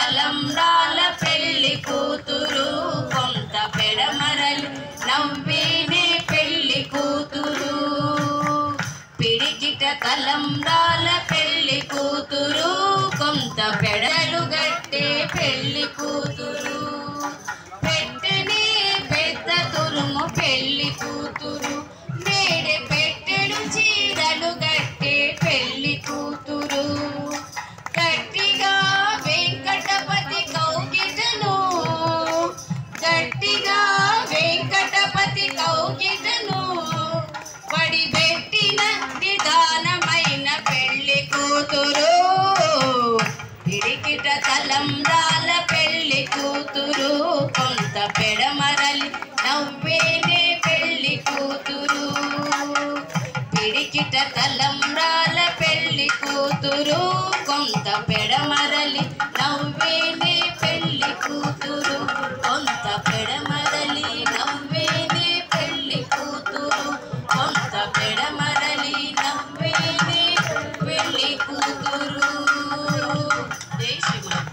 తలంబ్రాల పెళ్లి కూతురు కొంత పెడమరలి నవ్వేనే పెళ్లి కూతురు పిడికిట తలంబ్రాల పెళ్లి కూతురు కొంత పెడలు గట్టే పెళ్లి కూతురు పెట్టెనే పెద్ద తురుము పెళ్లి కూతురు మేడే పెట్టెడు చీరలు గట్టే పెళ్లి కూతురు గట్టిగా వెంకటపతి కౌగిటను గట్టిగా వెంకటపతి కౌగిటను పడిబెట్టిన నిదానమైన పెళ్లి కూతురు పిడికిట తలంబ్రాల పెళ్లి కూతురు కొంత పెడమరలి నవ్వేనే పెళ్లి కూతురు పిడికిట తలంబ్రాల పెళ్లి కూతురు కొంత పెడమరలి నవ్వేనే పెళ్లి కూతురు కొంత పెడమరలి నవ్వేనే పెళ్లి కూతురు కొంత పెడమరలి నవ్వేనే పెళ్లి కూతురు. జై శ్రీమాన్.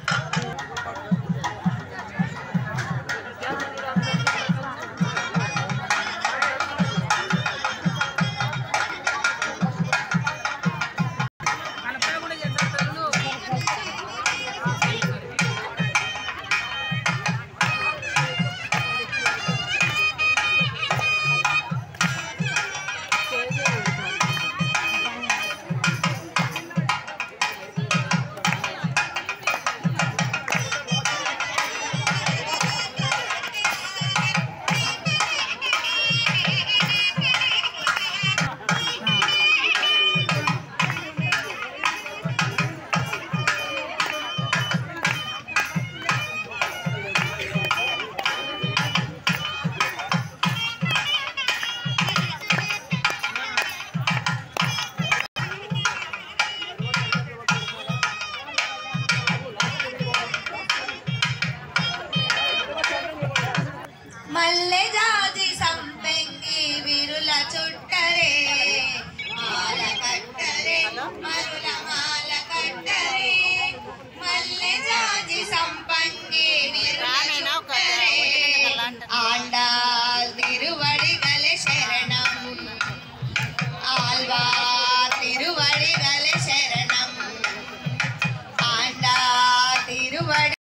మల్లె జాజి సంపెంగి విరుల చుట్టరే మాల కట్టరే మరుల మాల కట్టరే మల్లె జాజి సంపంగి విరుల చుట్టరే ఆండ